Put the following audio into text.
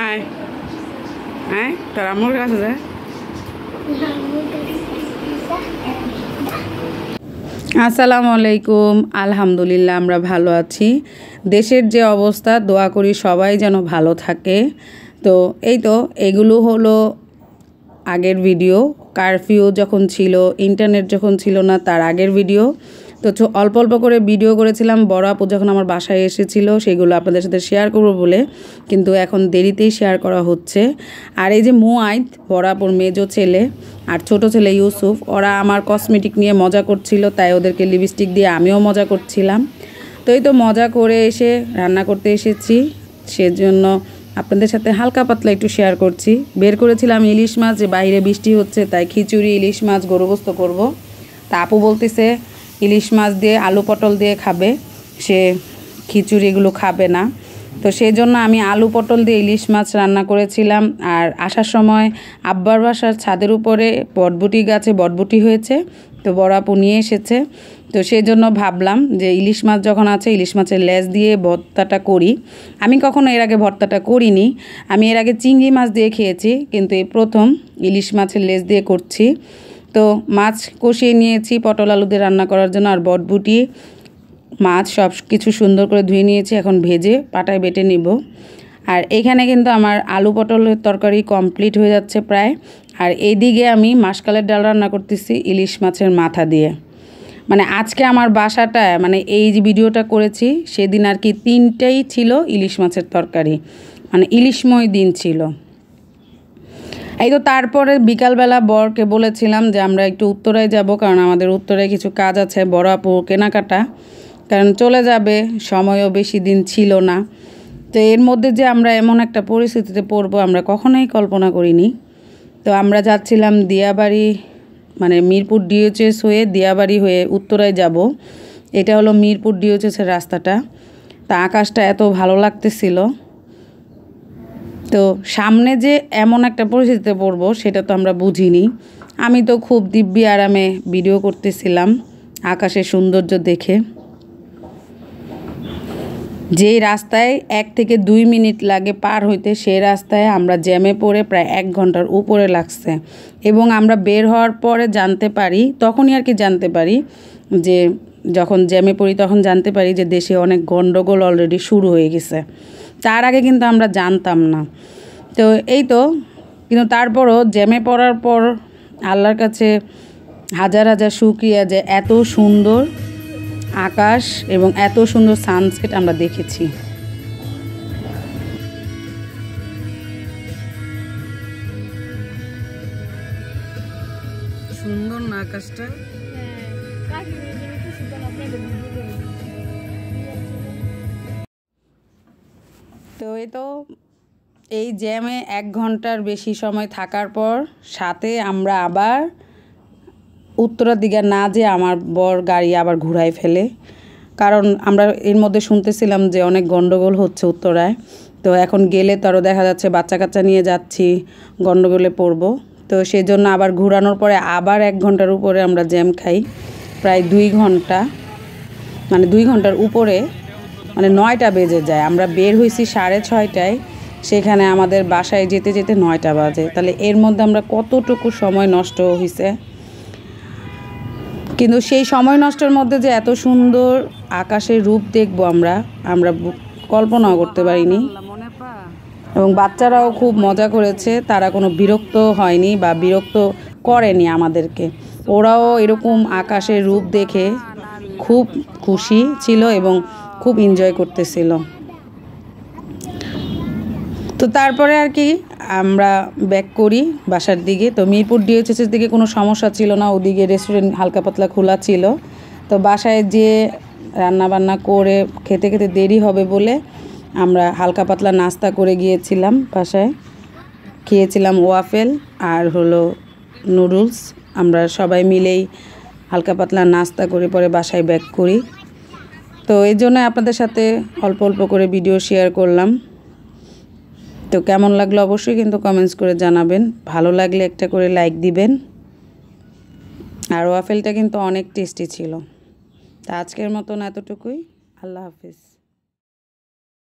আয় আয় তোর আম্মুর কাছে যা। আসসালামু আলাইকুম। আলহামদুলিল্লাহ আমরা ভালো আছি। দেশের যে অবস্থা দোয়া করি সবাই যেন ভালো থাকে। তো এই তো এগুলো হলো আগের ভিডিও, কারফিউ যখন ছিল, ইন্টারনেট যখন ছিল না তার আগের ভিডিও। তো অল্প অল্প করে ভিডিও করেছিলাম বড় আপু যখন আমার বাসায় এসেছিল, সেগুলো আপনাদের সাথে শেয়ার করবো বলে, কিন্তু এখন দেরিতেই শেয়ার করা হচ্ছে। আর এই যে মুআইদ বড় আপুর মেজো ছেলে আর ছোট ছেলে ইউসুফ, ওরা আমার কসমেটিক নিয়ে মজা করছিল, তাই ওদেরকে লিপস্টিক দিয়ে আমিও মজা করছিলাম। তো এই তো মজা করে এসে রান্না করতে এসেছি, সেজন্য আপনাদের সাথে হালকা পাতলা একটু শেয়ার করছি। বের করেছিলাম ইলিশ মাছ, যে বাইরে বৃষ্টি হচ্ছে তাই খিচুড়ি ইলিশ মাছ গরু গোস্ত করবো। তা আপু বলতেছে ইলিশ মাছ দিয়ে আলু পটল দিয়ে খাবে, সে খিচুড়ি এগুলো খাবে না। তো সেই জন্য আমি আলু পটল দিয়ে ইলিশ মাছ রান্না করেছিলাম। আর আসার সময় আব্বার বাসার ছাদের উপরে বটবুটি গাছে বটবুটি হয়েছে, তো বড় আপু নিয়ে এসেছে। তো সেই জন্য ভাবলাম যে ইলিশ মাছ যখন আছে ইলিশ মাছের লেজ দিয়ে ভর্তাটা করি। আমি কখনো এর আগে ভর্তাটা করিনি, আমি এর আগে চিংড়ি মাছ দিয়ে খেয়েছি, কিন্তু এই প্রথম ইলিশ মাছের লেজ দিয়ে করছি। তো মাছ কষিয়ে নিয়েছি পটল আলু দিয়ে রান্না করার জন্য, আর বটবুটি মাছ সব কিছু সুন্দর করে ধুয়ে নিয়েছি, এখন ভেজে পাটায় বেটে নিব। আর এখানে কিন্তু আমার আলু পটলের তরকারি কমপ্লিট হয়ে যাচ্ছে প্রায়। আর এইদিকে আমি মাসকালের ডাল রান্না করতেছি ইলিশ মাছের মাথা দিয়ে। মানে আজকে আমার বাসাটায়, মানে এই যে ভিডিওটা করেছি সেদিন আর কি 3টাই ছিল ইলিশ মাছের তরকারি, মানে ইলিশময় দিন ছিল। এই তো তারপরে বিকালবেলা বরকে বলেছিলাম যে আমরা একটু উত্তরায় যাব, কারণ আমাদের উত্তরায় কিছু কাজ আছে, বড় আপু কেনাকাটা, কারণ চলে যাবে, সময়ও বেশি দিন ছিল না। তো এর মধ্যে যে আমরা এমন একটা পরিস্থিতিতে পড়বো আমরা কখনোই কল্পনা করিনি। তো আমরা যাচ্ছিলাম দিয়াবাড়ি, মানে মিরপুর ডিওএইচএস হয়ে দিয়াবাড়ি হয়ে উত্তরায় যাব। এটা হলো মিরপুর ডিওএইচএসের রাস্তাটা। তা আকাশটা এত ভালো লাগতেছিল। তো সামনে যে এমন একটা পরিস্থিতিতে পড়বো সেটা তো আমরা বুঝিনি। আমি তো খুব দিব্যি আরামে ভিডিও করতেছিলাম আকাশের সৌন্দর্য দেখে। যেই রাস্তায় 1 থেকে 2 মিনিট লাগে পার হইতে, সেই রাস্তায় আমরা জ্যামে পড়ে প্রায় 1 ঘন্টার উপরে লাগছে। এবং আমরা বের হওয়ার পরে জানতে পারি, তখনই আর কি জানতে পারি যে যখন জ্যামে পড়ি তখন জানতে পারি যে দেশে অনেক গন্ডগোল অলরেডি শুরু হয়ে গেছে। তার আগে কিন্তু আমরা জানতাম না। তো এই তো, কিন্তু তারপরও জ্যামে পড়ার পর আল্লাহর কাছে হাজার হাজার শুকরিয়া যে এত সুন্দর আকাশ এবং এত সুন্দর সানসেট আমরা দেখেছি। সুন্দর না আকাশটা? তো এই জ্যামে 1 ঘন্টার বেশি সময় থাকার পর সাথে আমরা আবার উত্তরার দিকে না যেয়ে আমার বর গাড়ি আবার ঘুরাই ফেলে, কারণ আমরা এর মধ্যে শুনতেছিলাম যে অনেক গন্ডগোল হচ্ছে উত্তরায়। তো এখন গেলে তো আরও দেখা যাচ্ছে বাচ্চা কাচ্চা নিয়ে যাচ্ছি, গন্ডগোলে পড়বো। তো সেই জন্য আবার ঘুরানোর পরে আবার 1 ঘন্টার উপরে আমরা জ্যাম খাই, প্রায় 2 ঘন্টা, মানে 2 ঘন্টার উপরে, মানে 9টা বেজে যায়। আমরা বের হয়েছি 6:30টায়, সেখানে আমাদের বাসায় যেতে যেতে 9টা বাজে। তাহলে এর মধ্যে আমরা কতটুকু সময় নষ্ট হয়েছে। কিন্তু সেই সময় নষ্টের মধ্যে যে এত সুন্দর আকাশের রূপ দেখবো আমরা কল্পনাও করতে পারিনি। এবং বাচ্চারাও খুব মজা করেছে, তারা কোনো বিরক্ত হয়নি বা বিরক্ত করেনি আমাদেরকে। ওরাও এরকম আকাশের রূপ দেখে খুব খুশি ছিল এবং খুব এনজয় করতেছিল। তো তারপরে আর কি আমরা ব্যাক করি বাসার দিকে। তো মিরপুর ডিওএইচএসের দিকে কোনো সমস্যা ছিল না, ওদিকে রেস্টুরেন্ট হালকা পাতলা খোলা ছিল। তো বাসায় যে রান্না বান্না করে খেতে খেতে দেরি হবে বলে আমরা হালকা পাতলা নাস্তা করে গিয়েছিলাম। বাসায় খেয়েছিলাম ওয়াফেল আর হলো নুডলস। আমরা সবাই মিলেই হালকা পাতলা নাস্তা করে পরে বাসায় ব্যাক করি। তো এই জন্য আপনাদের সাথে অল্প অল্প করে ভিডিও শেয়ার করলাম। তো কেমন লাগলো অবশ্যই কিন্তু কমেন্টস করে জানাবেন, ভালো লাগলে একটা করে লাইক দিবেন। আর ওয়াফেলটা কিন্তু অনেক টেস্টি ছিল। তা আজকের মতন এতটুকুই, আল্লাহ হাফিজ।